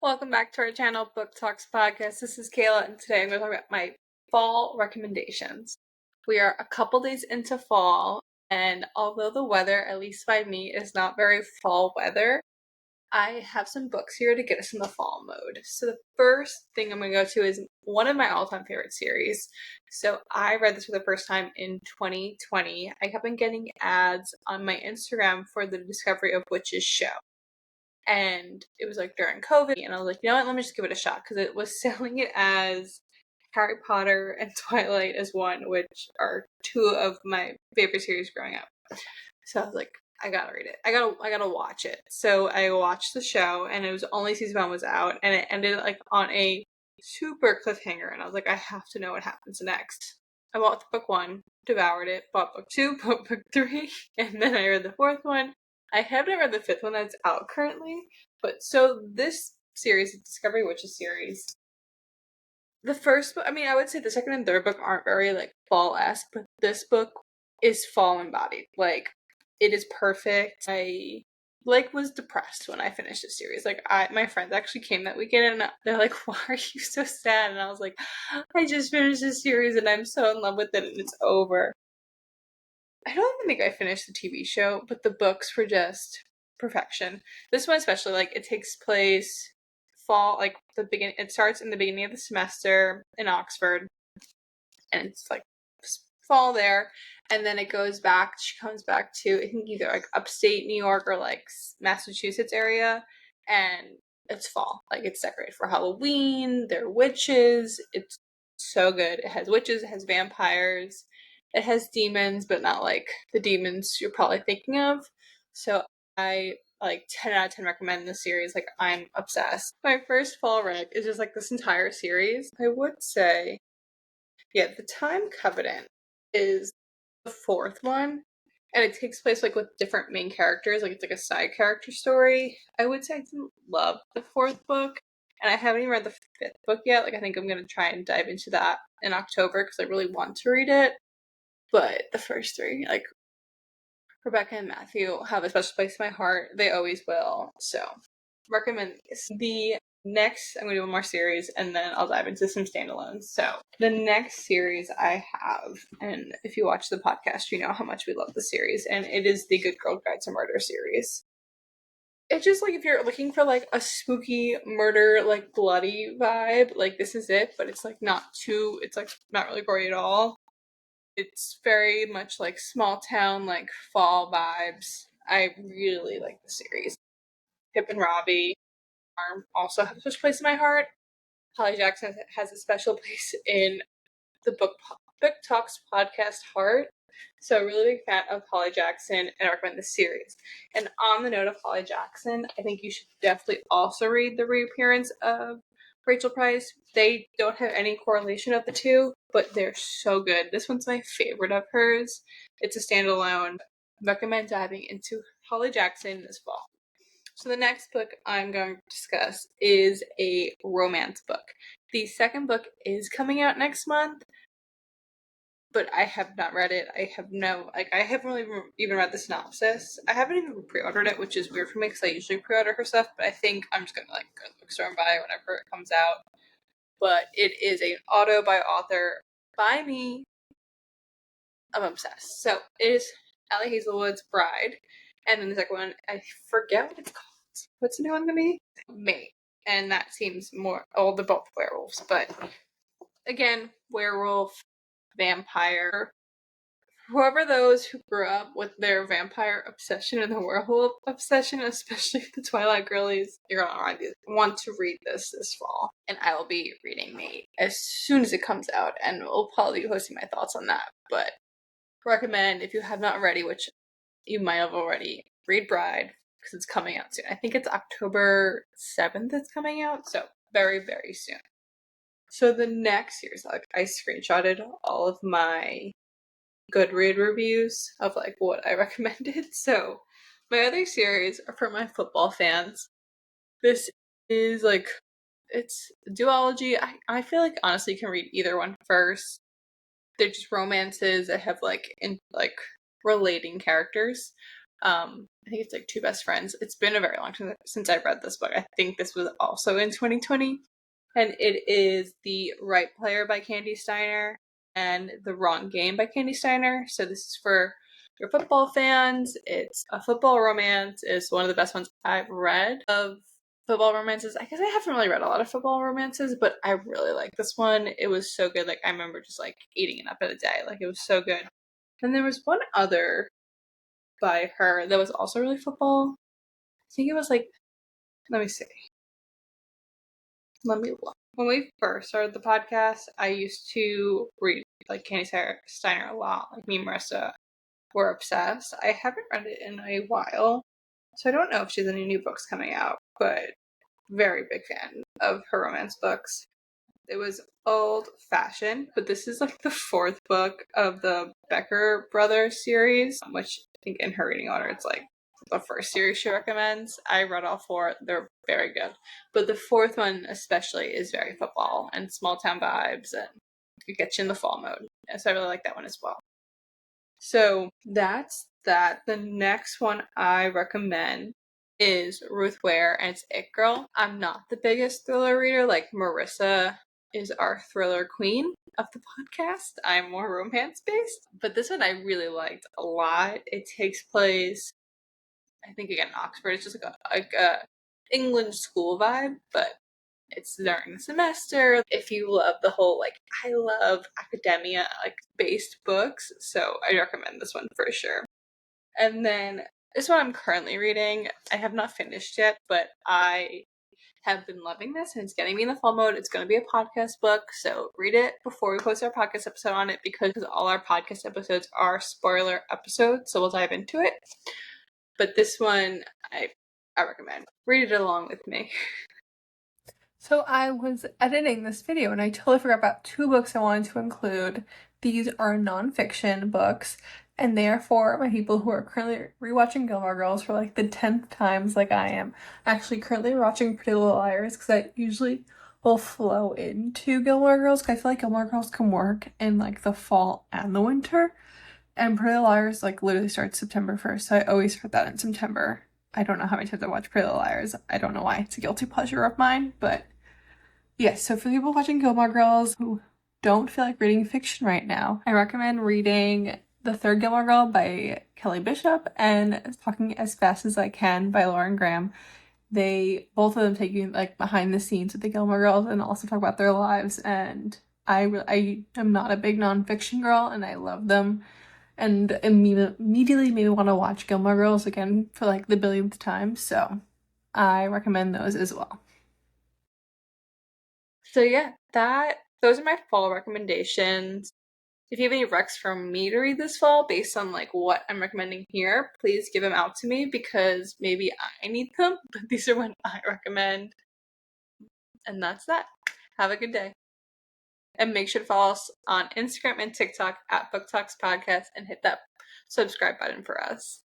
Welcome back to our channel, Book Talks Podcast. This is Kayla, and today I'm going to talk about my fall recommendations. We are a couple days into fall, and although the weather, at least by me, is not very fall weather, I have some books here to get us in the fall mode. So the first thing I'm going to go to is one of my all-time favorite series. So I read this for the first time in 2020. I have been getting ads on my Instagram for the Discovery of Witches show. And it was like during COVID, and I was like, you know what, let me just give it a shot, because it was selling it as Harry Potter and Twilight as one, which are two of my favorite series growing up. So I was like, I gotta read it. I gotta watch it. So I watched the show, and it was only season 1 was out, and it ended like on a super cliffhanger, and I was like, I have to know what happens next. I bought book 1, devoured it, bought book 2, bought book 3, and then I read the 4th one. I haven't read the 5th one that's out currently, but so this series, the Discovery Witches series, the first book, I would say the second and third book aren't very like fall-esque, but this book is fall embodied. Like, it is perfect. I was depressed when I finished the series. Like, my friends actually came that weekend, and they're like, why are you so sad? And I was like, I just finished this series and I'm so in love with it, and it's over. I don't even think I finished the TV show, but the books were just perfection. This one especially, like, it takes place fall, like it starts in the beginning of the semester in Oxford, and it's like fall there, and then she comes back to, I think, either like upstate New York or like Massachusetts area, and it's fall. Like, it's decorated for Halloween, there are witches, it's so good. It has witches, it has vampires, it has demons, but not like the demons you're probably thinking of. So I 10 out of 10 recommend this series. Like, I'm obsessed. My first fall rec is just like this entire series. I would say, yeah, The Time Covenant is the 4th one, and it takes place like with different main characters. Like, it's like a side character story. I would say I didn't love the 4th book, and I haven't even read the 5th book yet. Like, I think I'm gonna try and dive into that in October because I really want to read it. But the first 3, like, Rebecca and Matthew, have a special place in my heart. They always will. So, recommend this. The next, I'm going to do one more series, and then I'll dive into some standalones. So, the next series I have, and if you watch the podcast, you know how much we love the series, and it is the Good Girl Guide to Murder series. It's just like, if you're looking for like a spooky murder, like bloody vibe, like, this is it, but it's like it's like not really gory at all. It's very much like small town, like fall vibes. I really like the series. Pip and Robbie also have a special place in my heart. Holly Jackson has a special place in the Book Talks podcast heart. So, a really big fan of Holly Jackson, and I recommend the series. And on the note of Holly Jackson, I think you should definitely also read the reappearance of Rachel Price. They don't have any correlation of the two, but they're so good. This one's my favorite of hers. It's a standalone. Recommend diving into Holly Jackson this fall. So the next book I'm going to discuss is a romance book. The second book is coming out next month, but I have not read it. I haven't really even read the synopsis. I haven't even pre-ordered it, which is weird for me because I usually pre-order her stuff, but I think I'm just going to like go to the bookstore and buy it whenever it comes out. But it is an auto by author by me. I'm obsessed. So it is Ali Hazelwood's Bride, and then the second one, I forget what it's called. What's the new one gonna be? May. And that seems more, they're both werewolves, but again, werewolf, vampire, whoever those who grew up with their vampire obsession and the werewolf obsession, especially the Twilight girlies, you're gonna want to read this fall. And I will be reading May as soon as it comes out, and we'll probably be posting my thoughts on that. But recommend, if you have not already, which you might have already, read Bride, because it's coming out soon. I think it's October 7th it's coming out, so very, very soon. So the next series, like, I screenshotted all of my Goodread reviews of like what I recommended. So my other series are for my football fans. This is like, it's duology. I feel like honestly you can read either one first. They're just romances that have like relating characters. I think it's like Two Best Friends. It's been a very long time since I read this book. I think this was also in 2020. And it is The Right Player by Candy Steiner and The Wrong Game by Candy Steiner. So this is for your football fans. It's a football romance. It's one of the best ones I've read of football romances. I guess I haven't really read a lot of football romances, but I really like this one. It was so good. Like, I remember just like eating it up in a day. Like, it was so good. And there was one other by her that was also really football. I think it was like, let me see. Let me look. When we first started the podcast, I used to read like Candy Steiner a lot. Like, me and Marissa were obsessed. I haven't read it in a while, so I don't know if she has any new books coming out, but very big fan of her romance books. It was old fashioned, but this is like the fourth book of the Becker Brothers series, which I think in her reading order, it's like the first series she recommends. I read all four. They're very good. But the fourth one especially is very football and small town vibes, and it gets you in the fall mode. So I really like that one as well. So that's that. The next one I recommend is Ruth Ware, and it's It Girl. I'm not the biggest thriller reader. Like, Marissa is our thriller queen of the podcast. I'm more romance based. But this one I really liked a lot. It takes place, I think, again, Oxford. It's just like a England school vibe, but it's during the semester. If you love the whole, like, I love academia, like, based books, so I recommend this one for sure. And then this one I'm currently reading. I have not finished yet, but I have been loving this, and it's getting me in the fall mode. It's going to be a podcast book, so read it before we post our podcast episode on it, because all our podcast episodes are spoiler episodes, so we'll dive into it. But this one, I recommend. Read it along with me. So I was editing this video and I totally forgot about two books I wanted to include. These are nonfiction books, and they are for my people who are currently rewatching Gilmore Girls for like the 10th times, like I am. Actually, currently watching Pretty Little Liars because I usually will flow into Gilmore Girls, because I feel like Gilmore Girls can work in like the fall and the winter. And Pretty Little Liars like literally starts September 1st, so I always start that in September. I don't know how many times I watch Pretty Little Liars. I don't know why. It's a guilty pleasure of mine, but yes, so for people watching Gilmore Girls who don't feel like reading fiction right now, I recommend reading The Third Gilmore Girl by Kelly Bishop and Talking as Fast as I Can by Lauren Graham. They, both of them, take you like behind the scenes with the Gilmore Girls and also talk about their lives, and I am not a big nonfiction girl, and I love them, and immediately made me want to watch Gilmore Girls again for like the billionth time, so I recommend those as well. So yeah, those are my fall recommendations. If you have any recs for me to read this fall based on like what I'm recommending here, please give them out to me, because maybe I need them, but these are what I recommend. And that's that. Have a good day. And make sure to follow us on Instagram and TikTok at Book Talks Podcast, and hit that subscribe button for us.